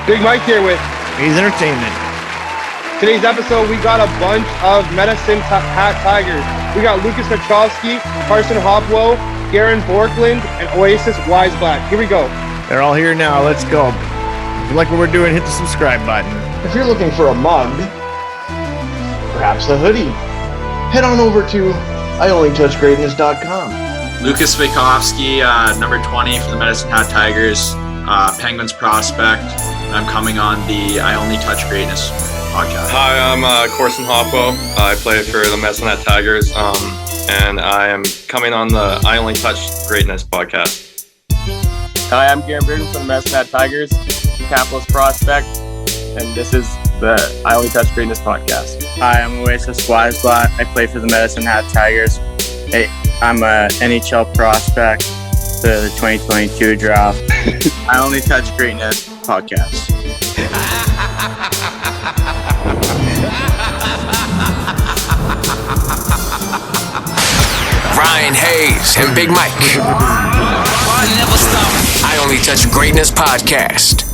Big Mike here with He's Entertainment. today's episode. We got a bunch of Medicine Hat Tigers. We got Lukas Svejkovsky, Corson, Hopwo, Garin, Bjorklund, and Oasiz Wiesblatt. Here we go. They're all here now. Let's go. If you like what we're doing, hit the subscribe button. If you're looking for a mug, perhaps a hoodie, head on over to IOnlyTouchGreatness.com. Lukas Svejkovsky, number 20 for the Medicine Hat Tigers, Penguins prospect. I'm coming on the I Only Touch Greatness podcast. Hi, I'm Corson, Hopwo. I play for the Medicine Hat Tigers, and I am coming on the I Only Touch Greatness podcast. Hi, I'm Garin from the Medicine Hat Tigers, Capitalist prospect, and this is the I Only Touch Greatness podcast. Hi, I'm Oasiz Wiesblatt. I play for the Medicine Hat Tigers. I'm a NHL prospect for the 2022 draft. I Only Touch Greatness podcast. Ryan Hayes and Big Mike. I Only Touch Greatness podcast.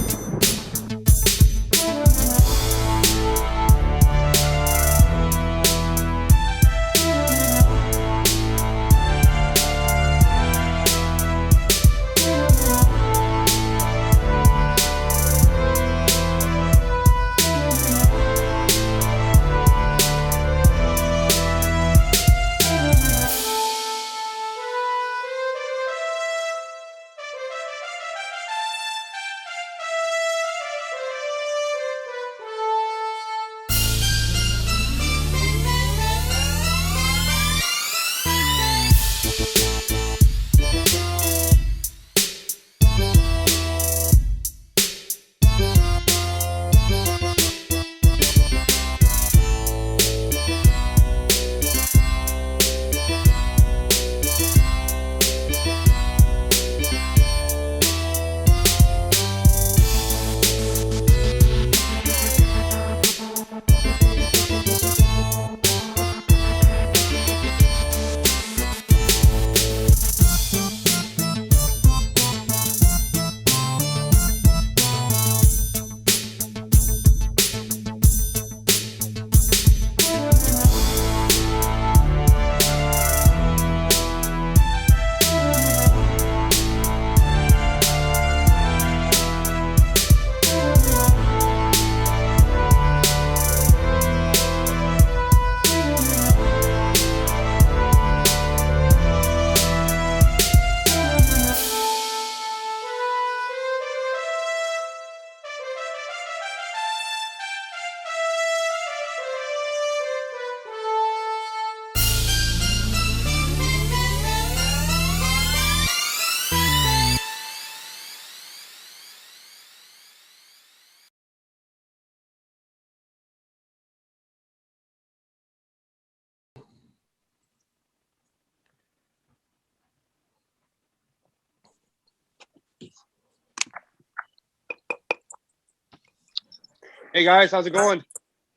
Hey guys, how's it going?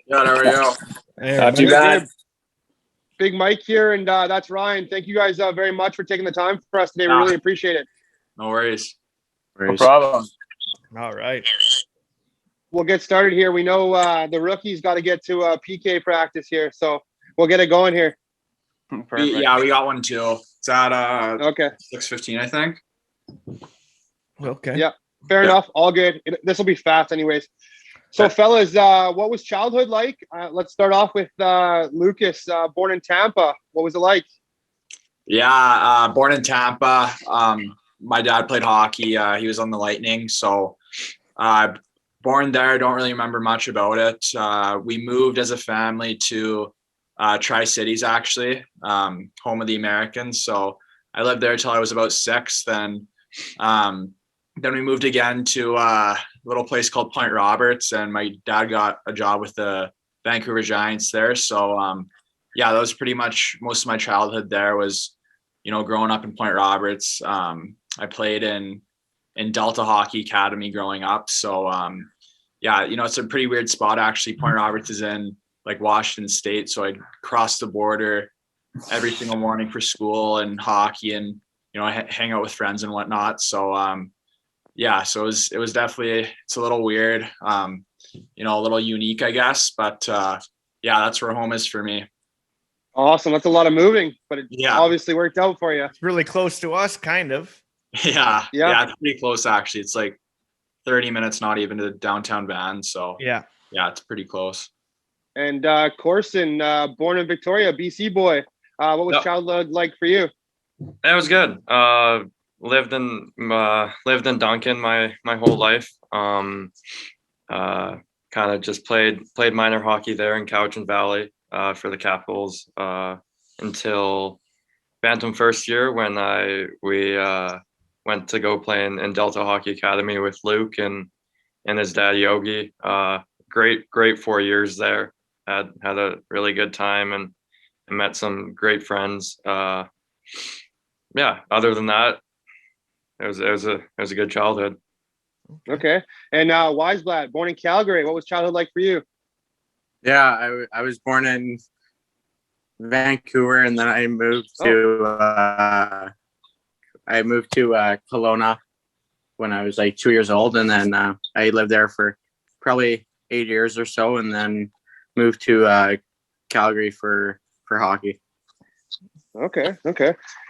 Good, how are you? Not too bad. Big Mike here, and that's Ryan. Thank you guys very much for taking the time for us today. We really appreciate it. No worries. No problem. All right. We'll get started here. We know the rookies got to get to PK practice here, so we'll get it going here. We got one too. It's at Okay. 6:15, I think. Okay. Yeah, fair enough. All good. This will be fast anyways. So, fellas, what was childhood like? Let's start off with Lukas, born in Tampa. What was it like? Yeah, born in Tampa. My dad played hockey. He was on the Lightning. So born there, don't really remember much about it. We moved as a family to Tri-Cities, actually, home of the Americans. So I lived there till I was about 6. Then we moved again to a little place called Point Roberts, and my dad got a job with the Vancouver Giants there. So that was pretty much most of my childhood there was, growing up in Point Roberts. I played in Delta Hockey Academy growing up. So it's a pretty weird spot actually. Point Roberts is in like Washington State. So I'd cross the border every single morning for school and hockey and, hang out with friends and whatnot. So yeah, so it was definitely, it's a little weird, you know, a little unique, I guess, but yeah, that's where home is for me. Awesome. That's a lot of moving, but it Yeah. obviously worked out for you. It's really close to us, kind of. Yeah, it's pretty close actually. It's like 30 minutes, not even to downtown Van. So Yeah, it's pretty close. And Corson, born in Victoria, BC boy. What was childhood like for you? It was good. Lived in Duncan my whole life. Kind of just played minor hockey there in Cowichan Valley for the Capitals until Bantam first year when we went to go play in Delta Hockey Academy with Luke and his dad Yogi. Great 4 years there. Had a really good time and met some great friends. Other than that, it was a good childhood. Okay. And Wiesblatt, born in Calgary. What was childhood like for you? Yeah, I was born in Vancouver, and then I moved to Kelowna when I was like 2 years old, and then I lived there for probably 8 years or so, and then moved to Calgary for hockey. Okay.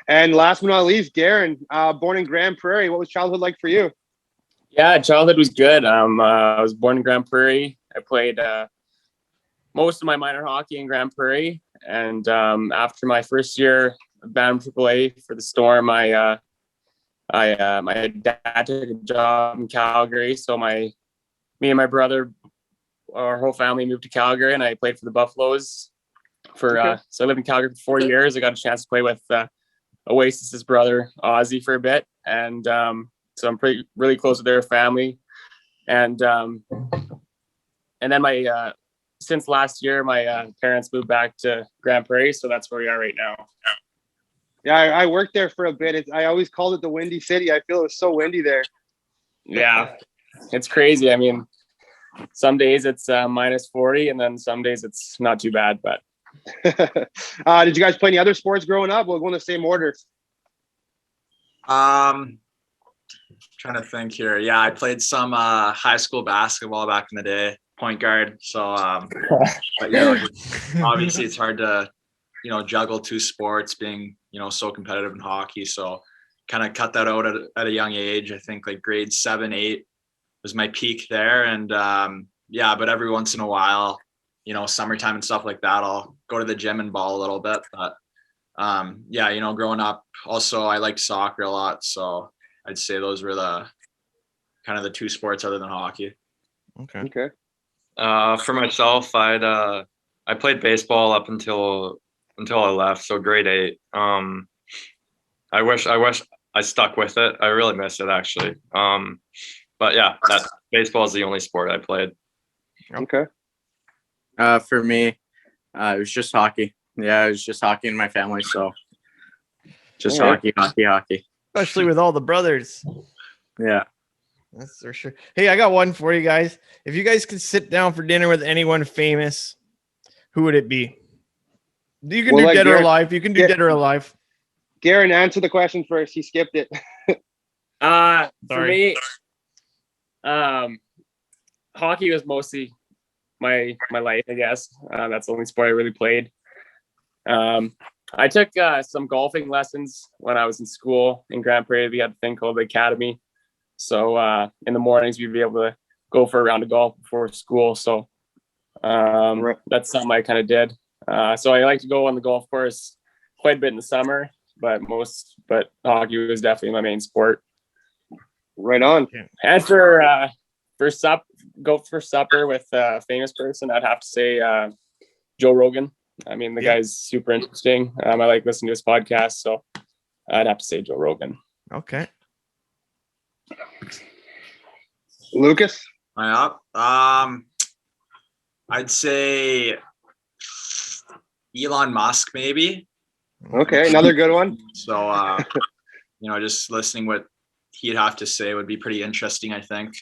And last but not least, Garin, born in Grand Prairie. What was childhood like for you? Yeah, childhood was good. I was born in Grand Prairie. I played most of my minor hockey in Grand Prairie, and after my first year of Bantam AAA for the Storm, my dad took a job in Calgary, so me and my brother, our whole family moved to Calgary, and I played for the Buffaloes so I lived in Calgary for 4 years. I got a chance to play with Oasiz's brother Ozzy for a bit, and so I'm really close with their family, and then since last year my parents moved back to Grand Prairie, so that's where we are right now. Yeah, I worked there for a bit. I always called it the Windy City. I feel it was so windy there. Yeah, it's crazy. I mean, some days it's minus 40, and then some days it's not too bad. But did you guys play any other sports growing up? We'll go in the same order. Trying to think here. Yeah, I played some high school basketball back in the day, point guard. So, but obviously it's hard to, juggle two sports, being, so competitive in hockey. So kind of cut that out at a young age. I think like grade 7, 8 was my peak there. And but every once in a while, summertime and stuff like that, I'll go to the gym and ball a little bit. But growing up, also I liked soccer a lot. So I'd say those were the kind of the two sports other than hockey. Okay. For myself, I played baseball up until I left, so grade 8. I wish I stuck with it. I really miss it actually. But yeah, that baseball is the only sport I played. Okay. For me, it was just hockey. Yeah, it was just hockey in my family, so just hockey. Especially with all the brothers. Yeah. That's for sure. Hey, I got one for you guys. If you guys could sit down for dinner with anyone famous, who would it be? You can do dead or alive. You can do dead or alive. Garin, answer the question first. He skipped it. For me, hockey was mostly my life, I guess. That's the only sport I really played. I took some golfing lessons when I was in school in Grand Prairie. We had a thing called the Academy. So in the mornings, we'd be able to go for a round of golf before school. So that's something I kind of did. So I like to go on the golf course quite a bit in the summer, but hockey was definitely my main sport. Right on. And for supper with a famous person, I'd have to say Joe Rogan. I mean, the guy's super interesting. I like listening to his podcast, so I'd have to say Joe Rogan. Okay. Lukas? I'd say Elon Musk, maybe. Okay, another good one. So, just listening what he'd have to say would be pretty interesting, I think.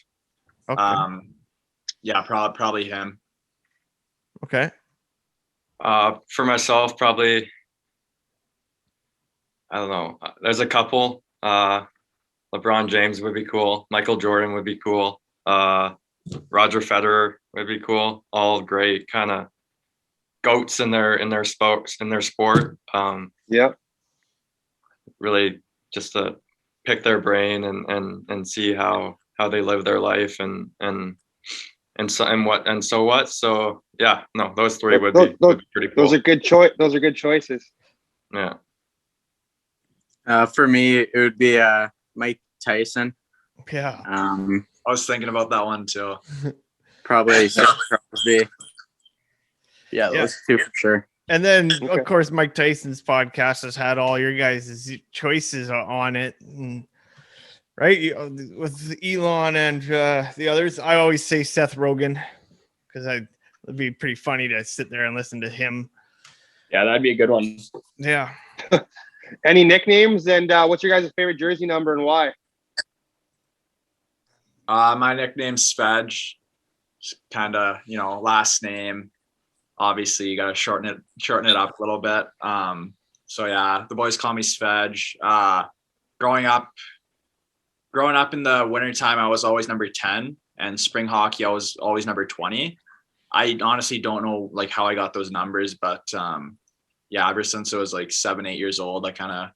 Okay. Probably him. Okay. For myself, probably, I don't know. There's a couple. LeBron James would be cool. Michael Jordan would be cool. Roger Federer would be cool. All great kind of goats in their sport. Yeah. Really just to pick their brain and see how they live their life and so what. So yeah, no, those three would be pretty cool. Those are good choices. Yeah. For me, it would be Mike Tyson. Yeah. I was thinking about that one too. Probably Crosby. Yeah, those two for sure. And then, of course, Mike Tyson's podcast has had all your guys' choices on it, right? With Elon and the others. I always say Seth Rogan because it'd be pretty funny to sit there and listen to him. Yeah, that'd be a good one. Yeah. Any nicknames, and what's your guys' favorite jersey number and why? My nickname's Svedge. Kind of, last name. Obviously, you gotta shorten it up a little bit. So yeah, the boys call me Svedge. Growing up in the wintertime, I was always number 10, and spring hockey, I was always number 20. I honestly don't know how I got those numbers, but yeah, ever since I was 7, 8 years old, I kind of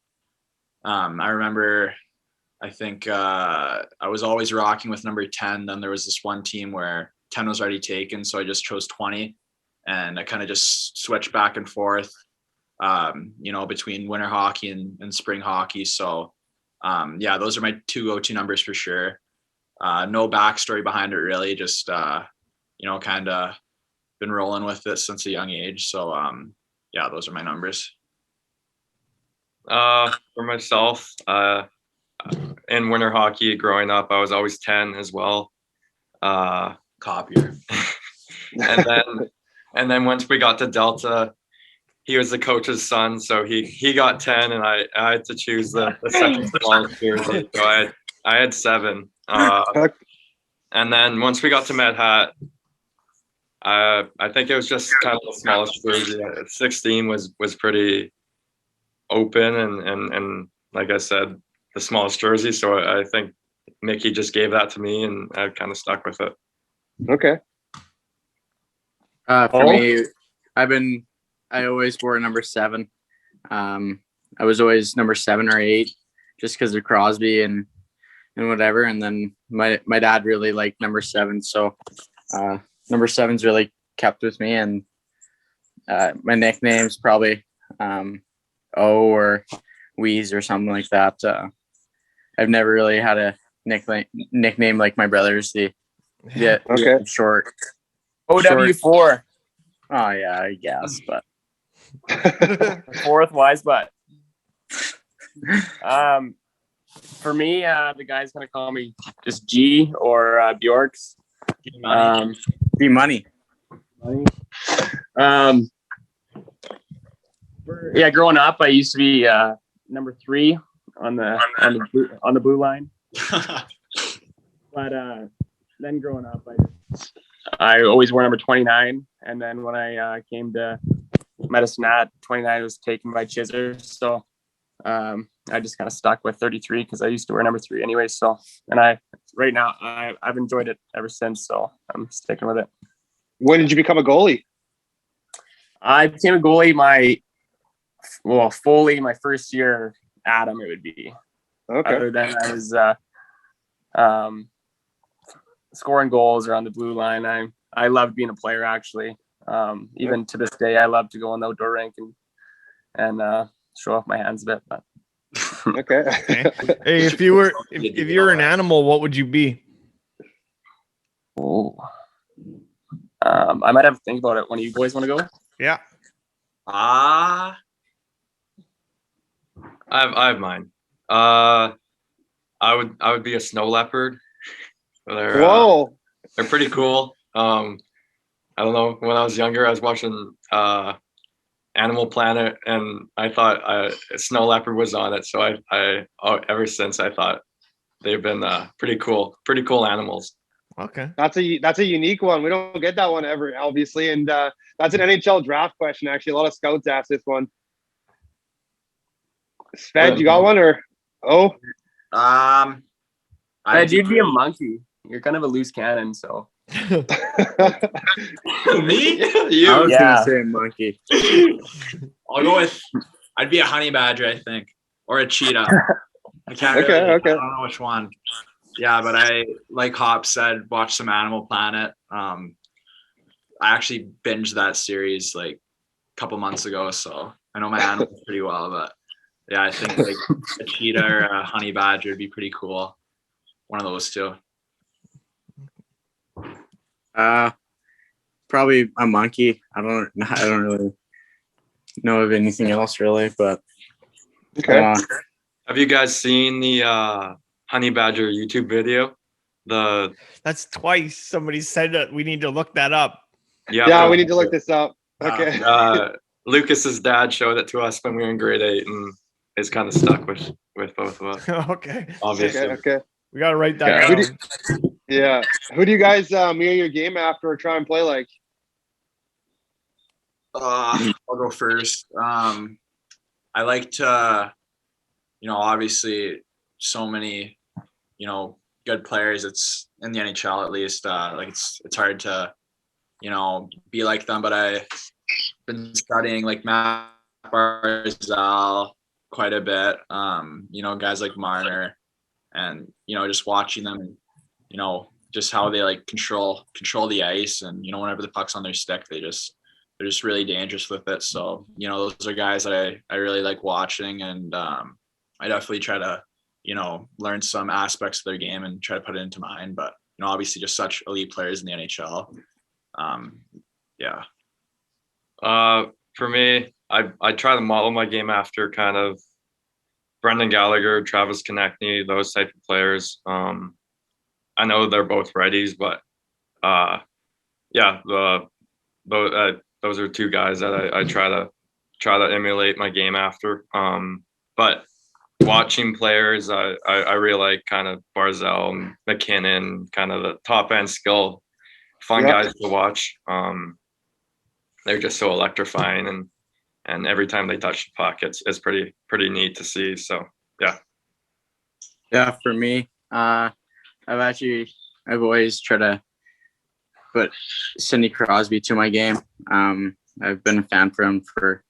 I remember. I think I was always rocking with number 10. Then there was this one team where 10 was already taken, so I just chose 20, and I kind of just switched back and forth, between winter hockey and spring hockey. So, yeah, those are my two go-to numbers for sure. No backstory behind it really, just kind of been rolling with it since a young age. So, yeah, those are my numbers. For myself, in winter hockey growing up, I was always 10 as well. Copier. and then once we got to Delta, he was the coach's son, so he got 10, and I had to choose the second smallest jersey. So I had 7. And then once we got to Med Hat, I think it was just kind of the smallest jersey. 16 was pretty open and like I said, the smallest jersey. So I think Mickey just gave that to me, and I kind of stuck with it. Okay. For me, I always wore number 7. I was always number 7 or 8 just because of Crosby and whatever. And then my dad really liked number 7. So number 7's really kept with me. And my nickname's probably O or Weez or something like that. I've never really had a nickname like my brothers. Short. OW4. Oh yeah, I guess, but Fourth Wiesblatt. For me, the guy's gonna call me just G or Bjorks. G Money. Yeah, growing up, I used to be number 3 on the blue line. But then growing up, I always wore number 29, and then when I came to Medicine Hat, 29 was taken by Chiser, so I just kind of stuck with 33 because I used to wear number 3 anyway. So, and right now I've enjoyed it ever since, so I'm sticking with it. When did you become a goalie? I became a goalie fully my first year. Adam, it would be. Okay. Other than I was scoring goals or on the blue line. I loved being a player actually. Even to this day, I love to go on the outdoor rink and show off my hands a bit. But okay. Hey, if you were an animal, what would you be? Oh, I might have to think about it. One of you boys want to go? Yeah. I have mine. I would be a snow leopard. Whoa. They're pretty cool. I don't know. When I was younger, I was watching Animal Planet, and I thought a snow leopard was on it. So I ever since I thought they've been pretty cool animals. Okay. That's a unique one. We don't get that one ever, obviously. And that's an NHL draft question, actually. A lot of scouts ask this one. Sved, you got one or? Oh? You'd be a monkey. You're kind of a loose cannon, so. Me? I You? was gonna say monkey. I'll go with. I'd be a honey badger, I think, or a cheetah. I can't Okay, really. okay. I don't know which one. Yeah, but I, like Hop said, watched some Animal Planet. I actually binged that series like a couple months ago, so I know my animals pretty well. But yeah, I think like a cheetah or a honey badger would be pretty cool. One of those two. Probably a monkey. I don't really know of anything else really, but Okay. Have you guys seen the honey badger YouTube video? That's twice somebody said that we need to look that up. Yeah, we need to look this up. Okay. Lucas's dad showed it to us when we were in grade 8, and it's kind of stuck with both of us. Okay. Obviously. Okay. We gotta write that Who down. Yeah. Who do you guys mirror your game after or try and play like? I'll go first. I like to, obviously so many, good players. It's in the NHL at least. Like it's hard to, be like them. But I've been studying like Matt Barzal quite a bit. Guys like Marner, and just watching them, just how they like control the ice, and whenever the puck's on their stick, they're just really dangerous with it. So those are guys that I really like watching, and I definitely try to learn some aspects of their game and try to put it into mine. But obviously just such elite players in the NHL. Yeah. For me, I try to model my game after kind of Brendan Gallagher, Travis Konechny, those type of players. I know they're both righties, but those are two guys that I try to emulate my game after. But watching players, I really like kind of Barzal, McKinnon, kind of the top end skill, fun guys to watch. They're just so electrifying, and every time they touch the puck, it's pretty neat to see. So yeah, for me, I've always tried to put Sidney Crosby to my game. I've been a fan for him for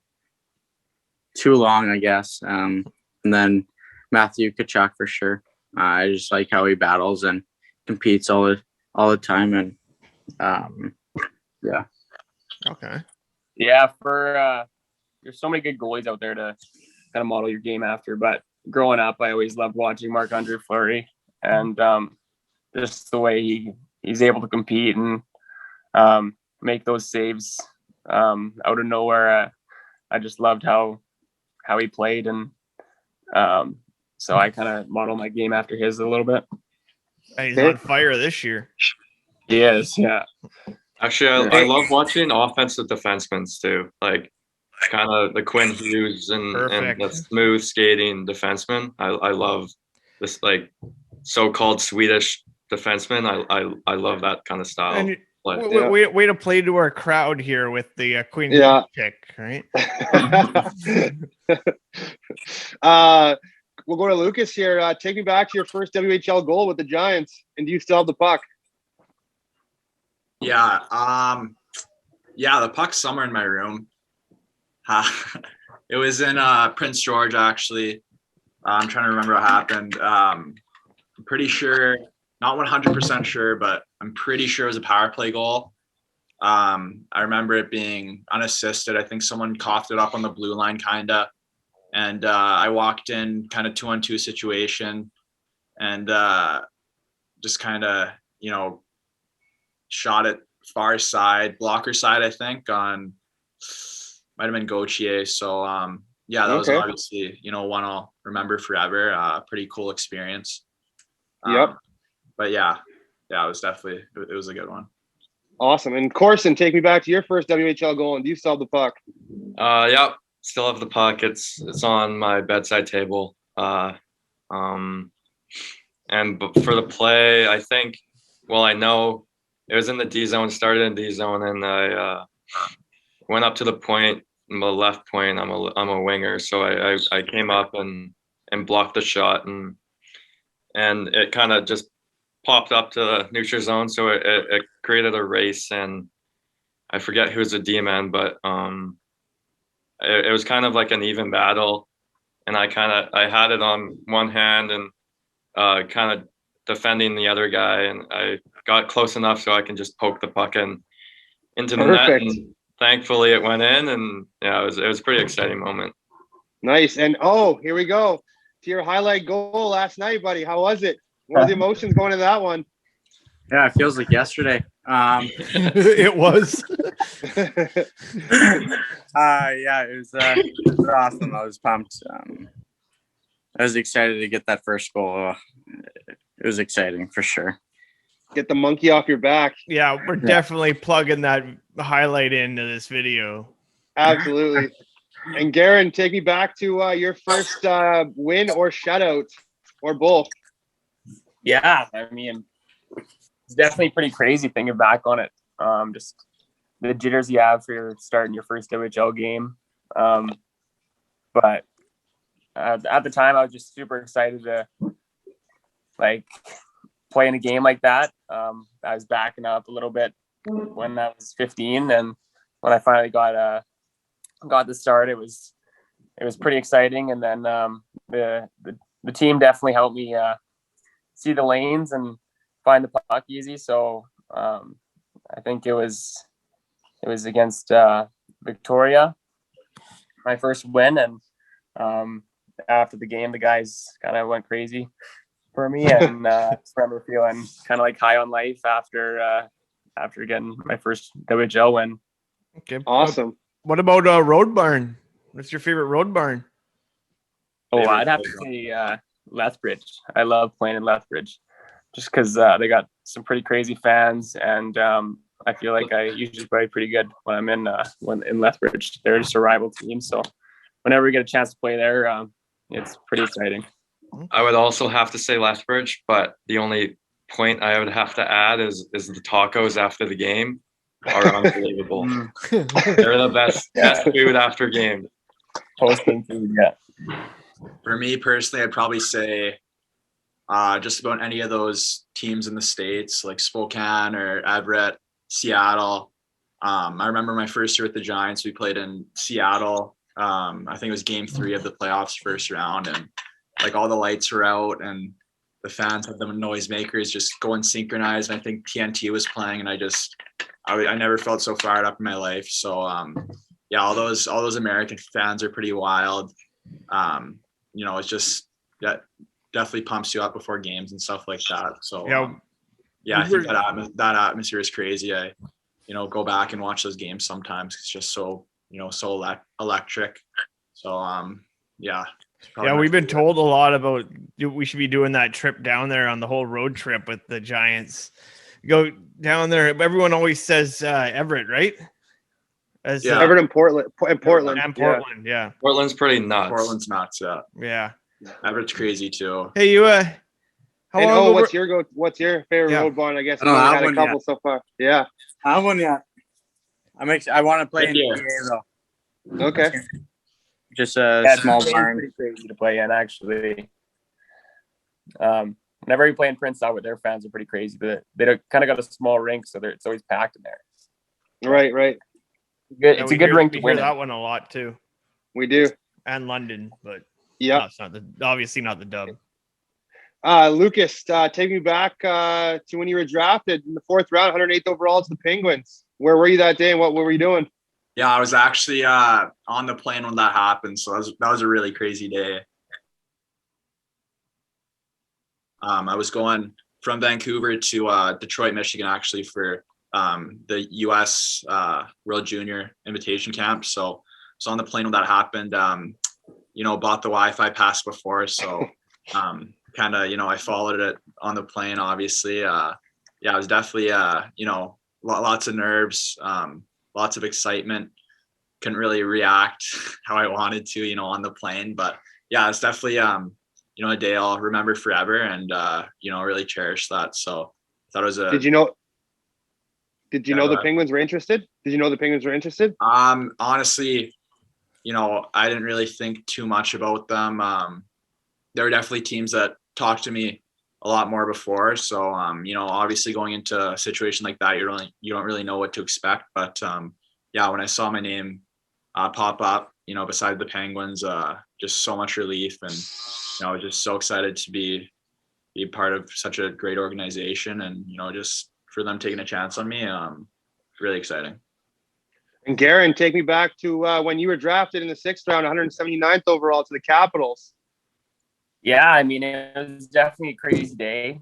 too long, I guess. And then Matthew Tkachuk for sure. I just like how he battles and competes all the time, and yeah. Okay. Yeah, there's so many good goalies out there to kind of model your game after. But growing up, I always loved watching Marc-Andre Fleury, and just the way he's able to compete and make those saves out of nowhere. I just loved how he played, and so I kind of model my game after his a little bit. He's on fire this year. He is, yeah. Actually, I love watching offensive defensemen too, like kind of the Quinn Hughes and the smooth skating defenseman. I love this like so-called Swedish defenseman. I love that kind of style. And way to play to our crowd here with the Queen pick, right? We'll go to Lucas here. Take me back to your first WHL goal with the Giants, and do you still have the puck? Yeah. The puck's somewhere in my room. It was in Prince George, actually. I'm trying to remember what happened. I'm pretty sure, not 100% sure, but I'm pretty sure it was a power play goal. I remember it being unassisted. I think someone coughed it up on the blue line, kind of. And I walked in kind of 2-on-2 situation, and just kind of, shot it far side, blocker side, I think, on might have been Gauthier. So that was obviously, one I'll remember forever. Pretty cool experience. But yeah, it was definitely, it was a good one. Awesome. And Corson, take me back to your first WHL goal, and do you still have the puck? Yep, still have the puck. It's on my bedside table. And for the play, I think, I know it was in the D zone, started in D zone, and I went up to the point, the left point. I'm a winger, so I came up and blocked the shot, and and it kind of just popped up to the neutral zone. So it created a race, and I forget who was the D-man, but it was kind of like an even battle. And I had it on one hand and kind of defending the other guy, and I got close enough so I can just poke the puck into the net. And thankfully it went in, and yeah, it was a pretty exciting moment. Nice. And here we go to your highlight goal last night, buddy. How was it? What were the emotions going into that one? Yeah, it feels like yesterday. It was. Yeah, it was awesome. I was pumped. I was excited to get that first goal. It was exciting for sure. Get the monkey off your back. Yeah, we're definitely plugging that highlight into this video. Absolutely. And Garin, take me back to your first win or shutout, or both. Yeah, I mean, it's definitely pretty crazy thinking back on it. Just the jitters you have for starting your first WHL game. But at the time, I was just super excited to play in a game like that. I was backing up a little bit when I was 15, and when I finally got the start, it was pretty exciting. And then the team definitely helped me see the lanes and find the puck easy. So I think it was against Victoria, my first win, and after the game, the guys kind of went crazy for me, and I just remember feeling kind of like high on life after getting my first WHL win. Okay, awesome. What about Road Barn? What's your favorite Road Barn? Oh, I'd have to say Lethbridge. I love playing in Lethbridge, just because they got some pretty crazy fans, and I feel like I usually play pretty good when I'm in Lethbridge. They're just a rival team, so whenever we get a chance to play there, it's pretty exciting. I would also have to say Lethbridge, but the only point I would have to add is the tacos after the game are unbelievable. They're the best food after game. Post-game food, yeah. For me personally, I'd probably say just about any of those teams in the States, like Spokane or Everett, Seattle. I remember my first year with the Giants, we played in Seattle. I think it was game 3 of the playoffs, first round, and all the lights were out and the fans had the noisemakers just going synchronized. And I think TNT was playing, and I never felt so fired up in my life. So all those American fans are pretty wild. It's just definitely pumps you up before games and stuff like that. So I think that atmosphere is crazy. I go back and watch those games sometimes. It's just so electric. So we've been told a lot about we should be doing that trip down there on the whole road trip with the Giants. Go down there. Everyone always says Everett, right? Everett and Portland. Yeah. Portland's pretty nuts. Portland's nuts. Yeah. Everett's crazy too. Hey, you. What's your favorite road barn? I guess you had a couple so far. Yeah. I have one yet. I want to play in the NBA though. Okay. Just a small barn. Pretty crazy to play in, actually. Whenever you play in Prince Albert, their fans are pretty crazy, but they kind of got a small rink, so it's always packed in there. Right. It's a good rink to win. That one a lot too. We do. And London, but it's obviously not the dub. Lukas, take me back to when you were drafted in the 4th round, 108th overall to the Penguins. Where were you that day, and what were you doing? Yeah, I was actually on the plane when that happened, so that was a really crazy day. I was going from Vancouver to Detroit, Michigan, actually, for the U.S. World Junior Invitation Camp. So on the plane when that happened, bought the Wi-Fi pass before, so I followed it on the plane, obviously. It was definitely lots of nerves, lots of excitement. Couldn't really react how I wanted to, on the plane, but it's definitely a day I'll remember forever, and really cherish that. So I thought it was Did you know the Penguins were interested? Honestly, I didn't really think too much about them. There were definitely teams that talked to me a lot more before. So, obviously going into a situation like that, you don't really know what to expect. But yeah, when I saw my name pop up, beside the Penguins, just so much relief, and I was just so excited to be part of such a great organization, and just for them taking a chance on me, really exciting. And Garin, take me back to when you were drafted in the 6th round, 179th overall to the Capitals. Yeah, I mean, it was definitely a crazy day.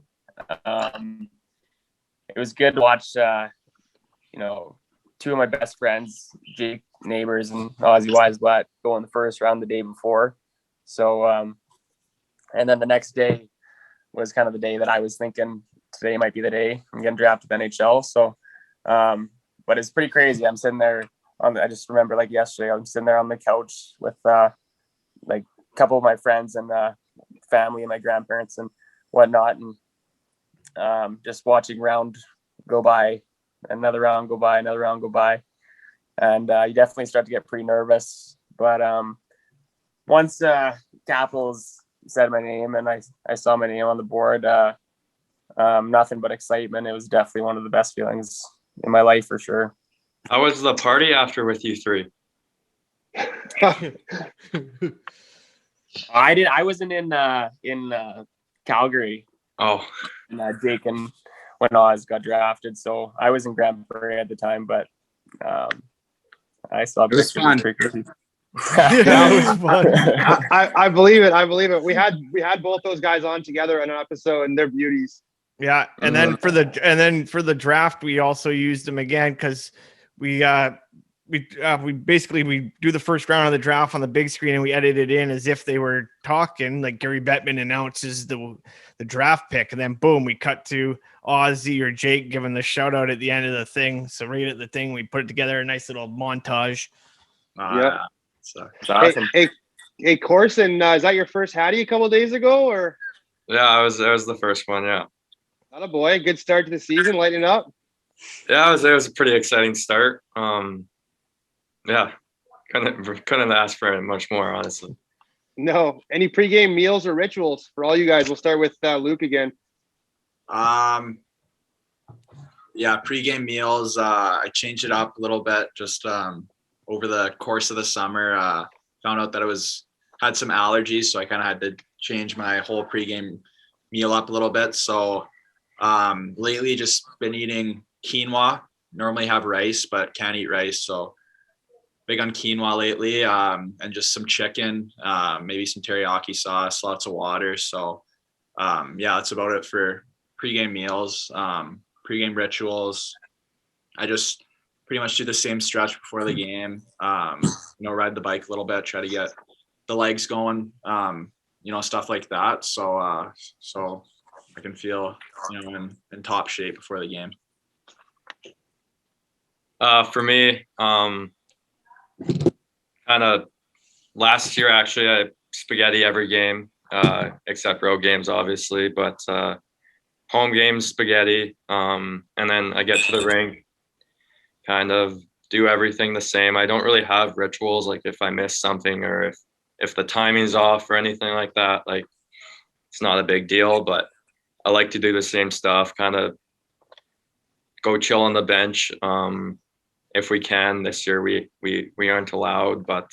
It was good to watch, two of my best friends, Jake Neighbors and Oasiz Wiesblatt, go in the first round the day before. So, and then the next day was kind of the day that I was thinking today might be the day I'm getting drafted to the NHL. So, but it's pretty crazy. I'm sitting there I just remember like yesterday, I'm sitting there on the couch with like a couple of my friends and family and my grandparents and whatnot, and just watching round go by, another round go by, and you definitely start to get pretty nervous. But once Capitals said my name and I saw my name on the board, nothing but excitement. It was definitely one of the best feelings in my life for sure. How was the party after with you three? I wasn't in Calgary. Oh, And Jake and when Oz got drafted, so I was in Grand Prairie at the time, but I saw It was fun. That was fun. I believe it. We had both those guys on together in an episode, and they're beauties. Yeah, and then for the draft, we also used them again because we basically do the first round of the draft on the big screen and we edit it in as if they were talking. Like Gary Bettman announces the draft pick, and then boom, we cut to Ozzy or Jake giving the shout out at the end of the thing. So right at the thing, we put it together, a nice little montage. Yep. So It's awesome. Hey, Corson, is that your first Hattie a couple of days ago, or? yeah, I was the first one. Yeah. Not a boy. Good start to the season, lighting up. Yeah, it was a pretty exciting start. Yeah, couldn't ask for it much more, honestly. No. Any pregame meals or rituals for all you guys? We'll start with Luke again. Yeah, pregame meals. I changed it up a little bit just over the course of the summer. Found out that had some allergies, so I kind of had to change my whole pregame meal up a little bit. So lately, just been eating quinoa. Normally have rice, but can't eat rice, so big on quinoa lately. And just some chicken, maybe some teriyaki sauce, lots of water. So yeah, that's about it for pregame meals. Pregame rituals, I just pretty much do the same stretch before the game. Ride the bike a little bit, try to get the legs going, stuff like that. So I can feel in top shape before the game. For me, kind of last year actually, I spaghetti every game except road games, obviously, but home games spaghetti, and then I get to the rink, kind of do everything the same. I don't really have rituals, like if I miss something or if the timing's off or anything like that, like it's not a big deal, but I like to do the same stuff, kind of go chill on the bench if we can. This year we aren't allowed, but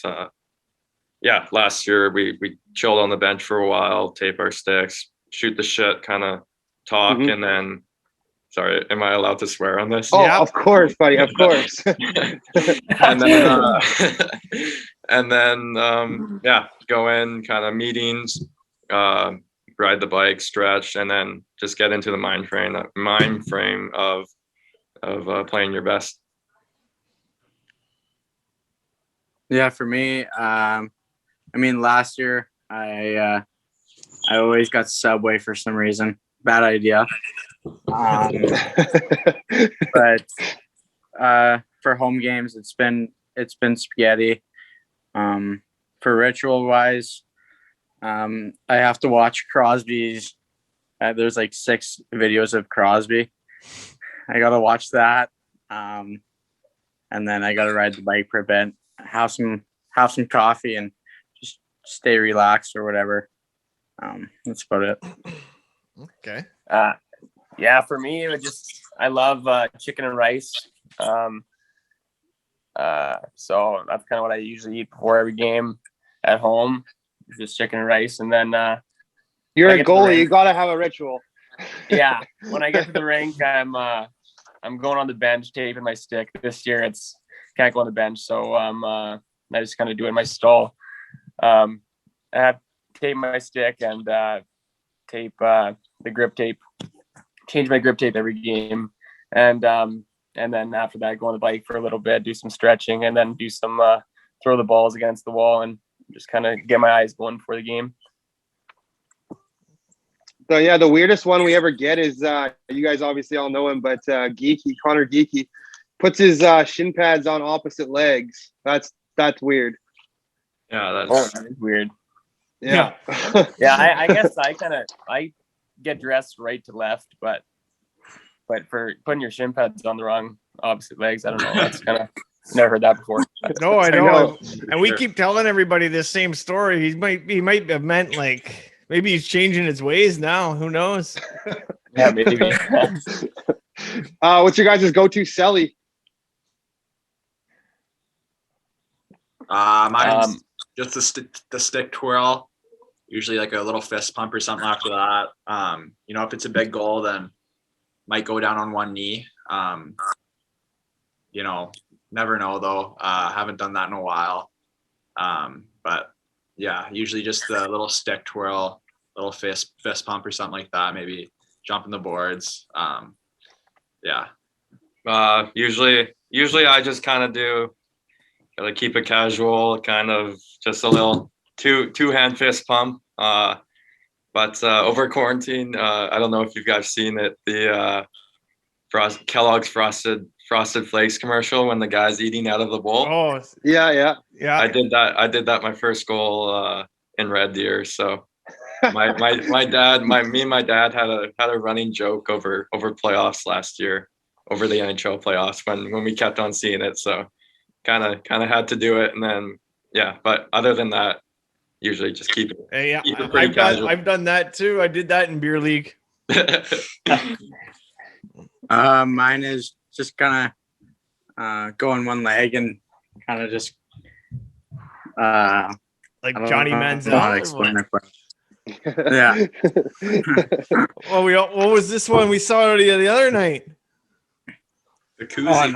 yeah, last year we chilled on the bench for a while, tape our sticks, shoot the shit, kind of talk, and then sorry, am I allowed to swear on this? Oh, yeah. Of course, buddy, of course. and then yeah, go in, kind of meetings, ride the bike, stretch, and then just get into the mind frame of playing your best. Yeah, for me, last year I always got Subway for some reason. Bad idea. But for home games, it's been spaghetti. For ritual wise, I have to watch Crosby's. There's like 6 videos of Crosby. I gotta watch that, and then I gotta ride the bike for a bit, have some coffee, and just stay relaxed or whatever. That's about it. Okay. Yeah, for me, it would I love chicken and rice. So that's kind of what I usually eat before every game at home, just chicken and rice. And then you're a goalie, you gotta have a ritual. Yeah, when I get to the rink, I'm going on the bench, taping my stick. This year, can't go on the bench, so I just kind of do it in my stall. I have tape my stick and tape the grip tape. Change my grip tape every game, and then after that, go on the bike for a little bit, do some stretching, and then do some throw the balls against the wall, and just kind of get my eyes going before the game. So yeah, the weirdest one we ever get is you guys obviously all know him, but Connor Geeky puts his shin pads on opposite legs. That's weird. Yeah, that is weird. Yeah. Yeah, I guess I get dressed right to left, but for putting your shin pads on the wrong opposite legs, I don't know. That's kind of never heard that before. No, I know. And we keep telling everybody the same story. He might have meant like maybe he's changing his ways now. Who knows? Yeah, maybe. What's your guys' go-to celly? Mine's just the stick twirl. Usually like a little fist pump or something after that. If it's a big goal, then might go down on one knee. Never know though. Haven't done that in a while. But yeah, usually just the little stick twirl, little fist pump or something like that. Maybe jumping the boards. Yeah. Usually I just kind of gotta keep it casual, kind of just a little two hand fist pump. But over quarantine, I don't know if you guys seen it, the Kellogg's Frosted Flakes commercial when the guy's eating out of the bowl. Oh, yeah. I did that my first goal in Red Deer. So my dad, me and my dad had a running joke over playoffs last year, over the NHL playoffs when we kept on seeing it. So kind of had to do it, and then but other than that, usually just keep it. Hey, yeah, keep it pretty casual. I've done that too. I did that in beer league. Mine is just kind of go on one leg and kind of just like Johnny Manziel. Yeah. What was this one we saw the other night? The koozie.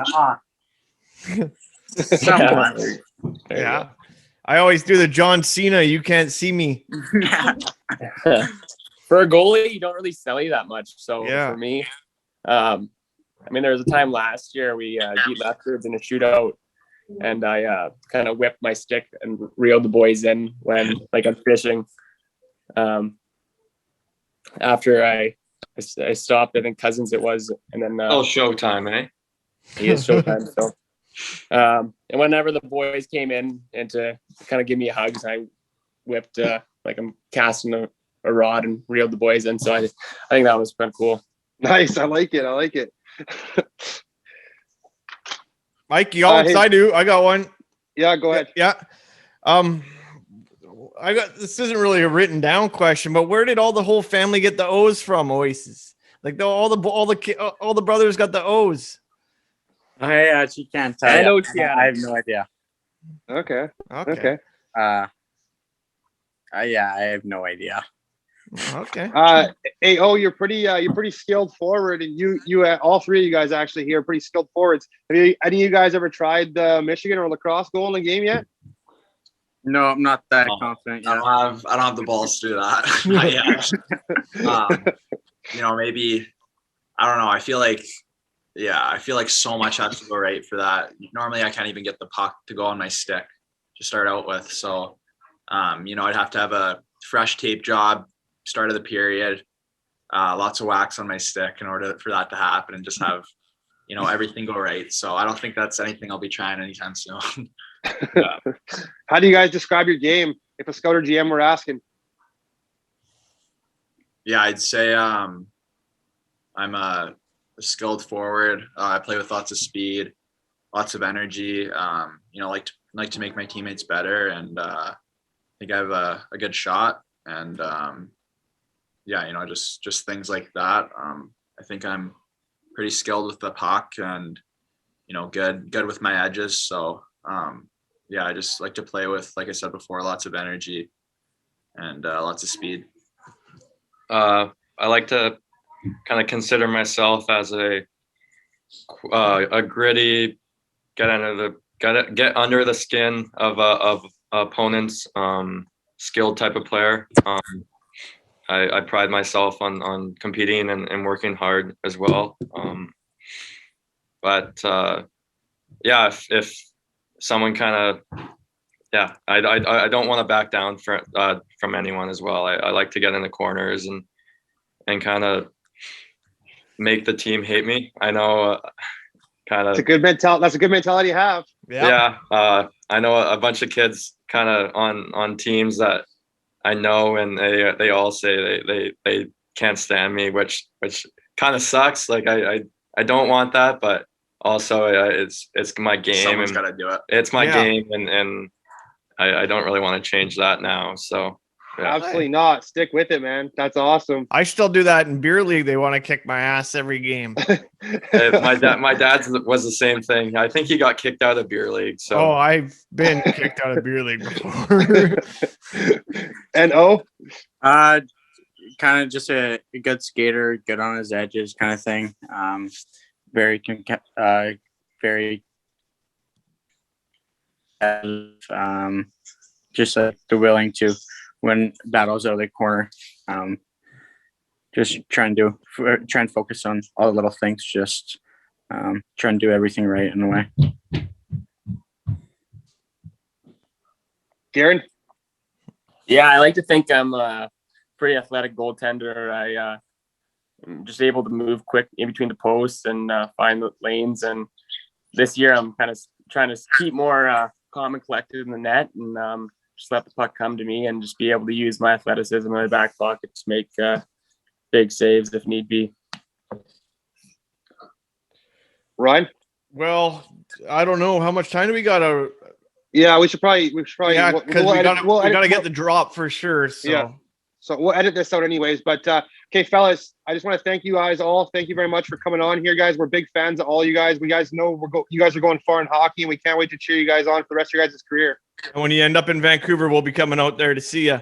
Yeah. I always do the John Cena. You can't see me. For a goalie, you don't really celly that much. So for me, there was a time last year we beat Leftards in a shootout, and I kind of whipped my stick and reeled the boys in when I'm fishing. After I stopped, I think Cousins it was, and then showtime, eh? He is showtime. So, and whenever the boys came in and to kind of give me hugs, I whipped like I'm casting a rod and reeled the boys in. So I think that was kind of cool. Nice, I like it. Mike, you got I do. I got one. Yeah, go ahead. Yeah. This isn't really a written down question, but where did all the whole family get the O's from, Oasiz? Like all the brothers got the O's. I actually can't tell. I have no idea. Okay. I have no idea. Okay. Hey, you're pretty skilled forward, and you all three of you guys actually here are pretty skilled forwards. Have any of you guys ever tried the Michigan or lacrosse goal in the game yet? No, I'm not that confident yet. I don't have the balls to do that. Not yet. Maybe I don't know. I feel like so much has to go right for that. Normally I can't even get the puck to go on my stick to start out with. So I'd have to have a fresh tape job, start of the period, lots of wax on my stick in order for that to happen, and just have everything go right. So I don't think that's anything I'll be trying anytime soon. How do you guys describe your game if a scout or GM were asking? Yeah, I'd say I'm a skilled forward. I play with lots of speed, lots of energy. Like to make my teammates better, and I think I have a good shot. And yeah, just things like that. I think I'm pretty skilled with the puck and, good with my edges. So, yeah, I just like to play with, like I said before, lots of energy and lots of speed. I like to kind of consider myself as a gritty, get under the skin of opponents, skilled type of player. I pride myself on competing and working hard as well. But yeah, if someone kind of, yeah, I don't want to back down from anyone as well. I like to get in the corners and kind of make the team hate me. I know, kind of. That's a good mentality. That's a good mentality to have. Yeah. I know a bunch of kids kind of on teams that I know, and they all say they can't stand me, which kind of sucks. Like I don't want that, but also it's my game. Someone's got to do it. It's my game, and I don't really want to change that now. So yeah. Absolutely not. Stick with it, man. That's awesome. I still do that in beer league. They want to kick my ass every game. My dad's was the same thing. I think he got kicked out of beer league. So I've been kicked out of beer league before. And kind of just a good skater, good on his edges kind of thing. Very just the willing to win battles out of the corner. Just try and focus on all the little things. Just try and do everything right in a way. Garin? Yeah, I like to think I'm a pretty athletic goaltender. I'm just able to move quick in between the posts and find the lanes. And this year I'm kind of trying to keep more calm and collected in the net and just let the puck come to me and just be able to use my athleticism in my back pocket to make big saves if need be. Ryan? Well, I don't know. How much time do we got? Yeah, we should probably. Yeah, because we got to get the drop for sure. So. Yeah. So we'll edit this out anyways. But okay, fellas, I just want to thank you guys all. Thank you very much for coming on here, guys. We're big fans of all you guys. We guys know you guys are going far in hockey, and we can't wait to cheer you guys on for the rest of your guys' career. And when you end up in Vancouver, we'll be coming out there to see you.